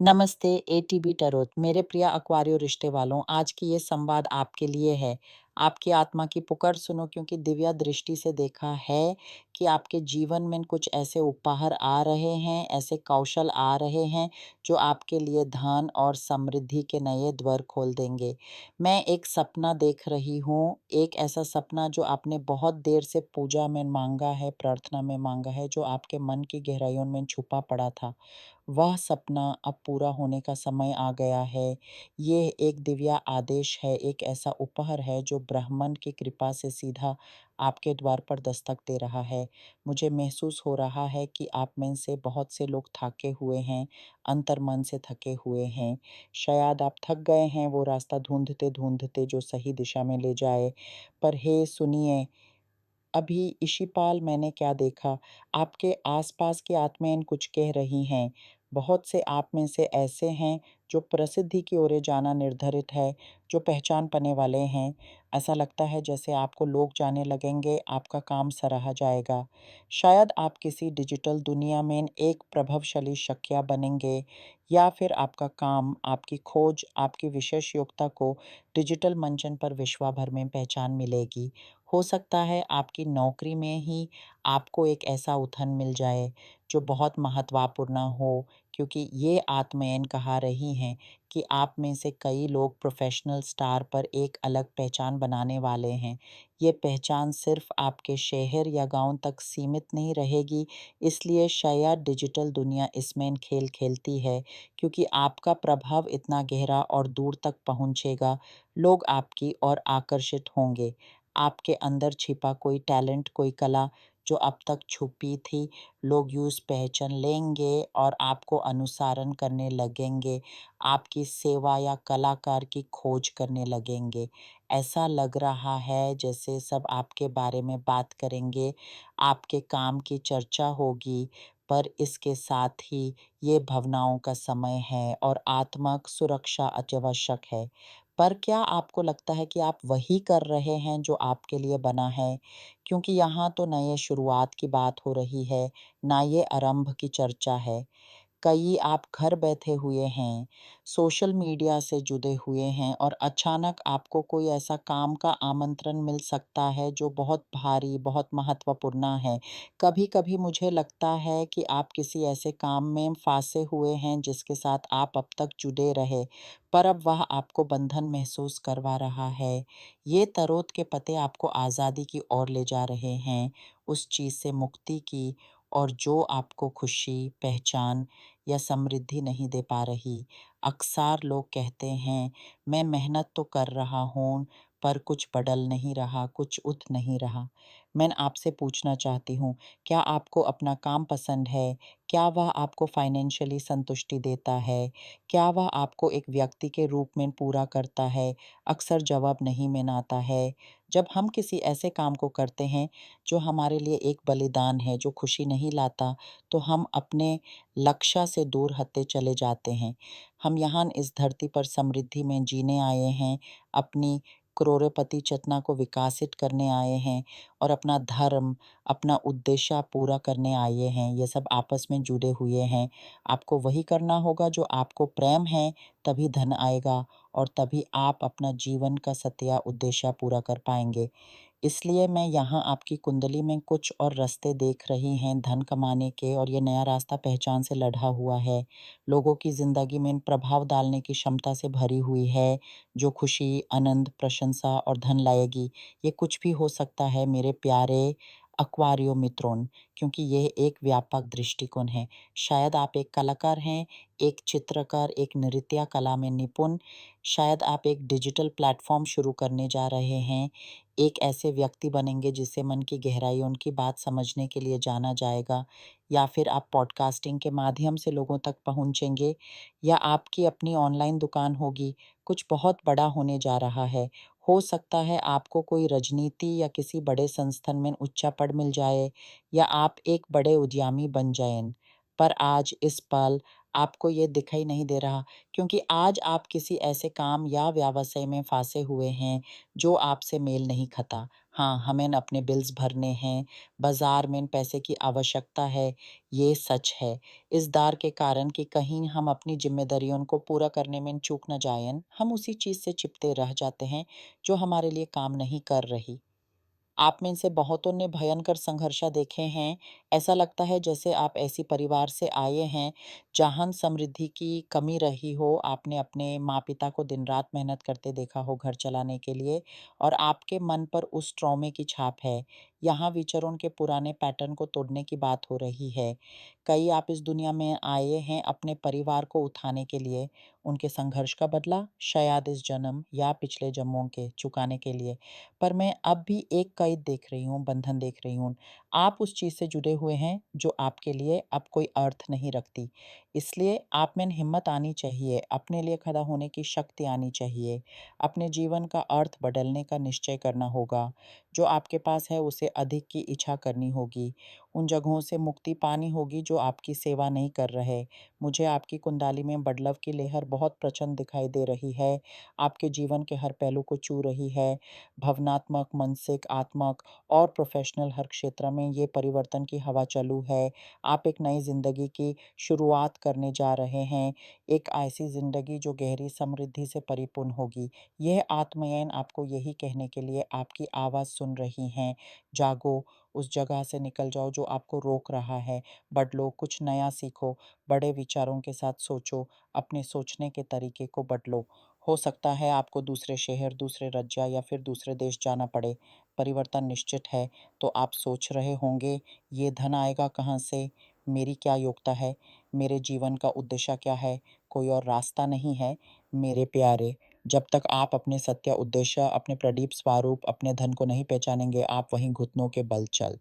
नमस्ते एटीबी टरोत मेरे प्रिय अक्वारियो रिश्ते वालों, आज की ये संवाद आपके लिए है। आपकी आत्मा की पुकार सुनो, क्योंकि दिव्या दृष्टि से देखा है कि आपके जीवन में कुछ ऐसे उपहार आ रहे हैं, ऐसे कौशल आ रहे हैं जो आपके लिए धन और समृद्धि के नए द्वार खोल देंगे। मैं एक सपना देख रही हूँ, एक ऐसा सपना जो आपने बहुत देर से पूजा में मांगा है, प्रार्थना में मांगा है, जो आपके मन की गहराइयों में छुपा पड़ा था। वह सपना अब पूरा होने का समय आ गया है। ये एक दिव्या आदेश है, एक ऐसा उपहार है जो ब्रह्मांड की कृपा से सीधा आपके द्वार पर दस्तक दे रहा है। मुझे महसूस हो रहा है कि आप में से बहुत से लोग थके हुए हैं, अंतर्मन से थके हुए हैं। शायद आप थक गए हैं वो रास्ता ढूँढते-ढूँढते जो सही दिशा में ले जाए। पर हे सुनिए, अभी इसी पाल मैंने क्या देखा, आपके आसपास की आत्माएं कुछ कह रही हैं। बहुत से आप में से ऐसे हैं जो प्रसिद्धि की ओर जाना निर्धारित है, जो पहचान पाने वाले हैं। ऐसा लगता है जैसे आपको लोग जाने लगेंगे, आपका काम सराहा जाएगा। शायद आप किसी डिजिटल दुनिया में एक प्रभावशाली शख्सियत बनेंगे, या फिर आपका काम, आपकी खोज, आपकी विशेष योग्यता को डिजिटल मंचन पर विश्व भर में पहचान मिलेगी। हो सकता है आपकी नौकरी में ही आपको एक ऐसा उथन मिल जाए जो बहुत महत्वपूर्ण हो, क्योंकि ये आत्माएं कहा रही हैं कि आप में से कई लोग प्रोफेशनल स्टार पर एक अलग पहचान बनाने वाले हैं। ये पहचान सिर्फ आपके शहर या गांव तक सीमित नहीं रहेगी, इसलिए शायद डिजिटल दुनिया इसमें खेल खेलती है, क्योंकि आपका प्रभाव इतना गहरा और दूर तक पहुंचेगा। लोग आपकी ओर आकर्षित होंगे। आपके अंदर छिपा कोई टैलेंट, कोई कला जो अब तक छुपी थी, लोग यूँ पहचान लेंगे और आपको अनुसरण करने लगेंगे, आपकी सेवा या कलाकार की खोज करने लगेंगे। ऐसा लग रहा है जैसे सब आपके बारे में बात करेंगे, आपके काम की चर्चा होगी, पर इसके साथ ही ये भावनाओं का समय है और आत्मिक सुरक्षा अत्यावश्यक है। पर क्या आपको लगता है कि आप वही कर रहे हैं जो आपके लिए बना है? क्योंकि यहाँ तो नए शुरुआत की बात हो रही है, ना ये आरंभ की चर्चा है। कई आप घर बैठे हुए हैं, सोशल मीडिया से जुड़े हुए हैं और अचानक आपको कोई ऐसा काम का आमंत्रण मिल सकता है जो बहुत भारी, बहुत महत्वपूर्ण है। कभी-कभी मुझे लगता है कि आप किसी ऐसे काम में फँसे हुए हैं जिसके साथ आप अब तक जुड़े रहे, पर अब वह आपको बंधन महसूस करवा रहा है। ये तरोत के पत्ते आपको आज़ादी की ओर ले जा रहे हैं, उस चीज़ से मुक्ति की, और जो आपको खुशी, पहचान या समृद्धि नहीं दे पा रही। अक्सर लोग कहते हैं, मैं मेहनत तो कर रहा हूँ, पर कुछ बदल नहीं रहा, कुछ उठ नहीं रहा। मैं आपसे पूछना चाहती हूँ, क्या आपको अपना काम पसंद है? क्या वह आपको फाइनेंशियली संतुष्टि देता है? क्या वह आपको एक व्यक्ति के रूप में पूरा करता है? अक्सर जवाब नहीं में आता है। जब हम किसी ऐसे काम को करते हैं जो हमारे लिए एक बलिदान है, जो खुशी नहीं लाता, तो हम अपने लक्ष्य से दूर हटते चले जाते हैं। हम यहाँ इस धरती पर समृद्धि में जीने आए हैं, अपनी करोड़पति चेतना को विकसित करने आए हैं और अपना धर्म, अपना उद्देश्य पूरा करने आए हैं। ये सब आपस में जुड़े हुए हैं। आपको वही करना होगा जो आपको प्रेम है, तभी धन आएगा और तभी आप अपना जीवन का सत्य उद्देश्य पूरा कर पाएँगे। इसलिए मैं यहाँ आपकी कुंडली में कुछ और रास्ते देख रही हैं धन कमाने के, और ये नया रास्ता पहचान से लदा हुआ है। लोगों की ज़िंदगी में प्रभाव डालने की क्षमता से भरी हुई है, जो खुशी, आनंद, प्रशंसा और धन लाएगी। ये कुछ भी हो सकता है मेरे प्यारे एक्वारियो मित्रों, क्योंकि यह एक व्यापक दृष्टिकोण है। शायद आप एक कलाकार हैं, एक चित्रकार, एक नृत्य कला में निपुण। शायद आप एक डिजिटल प्लेटफ़ॉर्म शुरू करने जा रहे हैं, एक ऐसे व्यक्ति बनेंगे जिसे मन की गहराई उनकी बात समझने के लिए जाना जाएगा, या फिर आप पॉडकास्टिंग के माध्यम से लोगों तक पहुंचेंगे, या आपकी अपनी ऑनलाइन दुकान होगी। कुछ बहुत बड़ा होने जा रहा है। हो सकता है आपको कोई राजनीति या किसी बड़े संस्थान में उच्च पद मिल जाए, या आप एक बड़े उद्यमी बन जाएं। पर आज इस पल आपको ये दिखाई नहीं दे रहा, क्योंकि आज आप किसी ऐसे काम या व्यवसाय में फंसे हुए हैं जो आपसे मेल नहीं खाता। हाँ, हमें न अपने बिल्स भरने हैं, बाज़ार में पैसे की आवश्यकता है, ये सच है। इस डर के कारण कि कहीं हम अपनी ज़िम्मेदारियों को पूरा करने में चूक ना जाएँ, हम उसी चीज़ से चिपटे रह जाते हैं, जो हमारे लिए काम नहीं कर रही। आप में से बहुतों ने भयंकर संघर्ष देखे हैं। ऐसा लगता है जैसे आप ऐसी परिवार से आए हैं, जहाँ समृद्धि की कमी रही हो। आपने अपने माँ-पिता को दिन-रात मेहनत करते देखा हो घर चलाने के लिए और आपके मन पर उस ट्रॉमे की छाप है। यहाँ विचारों के पुराने पैटर्न को तोड़ने की बात हो रही है। कई आप इस दुनिया में आए हैं अपने परिवार को उठाने के लिए, उनके संघर्ष का बदला शायद इस जन्म या पिछले जन्मों के चुकाने के लिए। पर मैं अब भी एक कैद देख रही हूँ, बंधन देख रही हूँ। आप उस चीज़ से जुड़े हुए हैं जो आपके लिए अब कोई अर्थ नहीं रखती। इसलिए आप में हिम्मत आनी चाहिए, अपने लिए खड़ा होने की शक्ति आनी चाहिए। अपने जीवन का अर्थ बदलने का निश्चय करना होगा। जो आपके पास है उसे अधिक की इच्छा करनी होगी। उन जगहों से मुक्ति पानी होगी जो आपकी सेवा नहीं कर रहे। मुझे आपकी कुंडली में बदलाव की लहर बहुत प्रचंड दिखाई दे रही है। आपके जीवन के हर पहलू को छू रही है। भावनात्मक, मानसिक, आत्मक और प्रोफ़ेशनल हर क्षेत्र में ये परिवर्तन की हवा चालू है। आप एक नई ज़िंदगी की शुरुआत करने जा रहे हैं, एक ऐसी ज़िंदगी जो गहरी समृद्धि से परिपूर्ण होगी। यह आत्मयन आपको यही कहने के लिए आपकी आवाज़ सुन रही हैं, जागो, उस जगह से निकल जाओ जो आपको रोक रहा है, बदलो, कुछ नया सीखो, बड़े विचारों के साथ सोचो, अपने सोचने के तरीके को बदलो। हो सकता है आपको दूसरे शहर, दूसरे राज्य या फिर दूसरे देश जाना पड़े। परिवर्तन निश्चित है, तो आप सोच रहे होंगे, ये धन आएगा कहाँ से? मेरी क्या योग्यता है? मेरे जीवन का उद्देश्य क्या है? कोई और रास्ता नहीं है? मेरे प्यारे, जब तक आप अपने सत्य उद्देश्य, अपने प्रदीप स्वरूप, अपने धन को नहीं पहचानेंगे, आप वहीं घुटनों के बल चल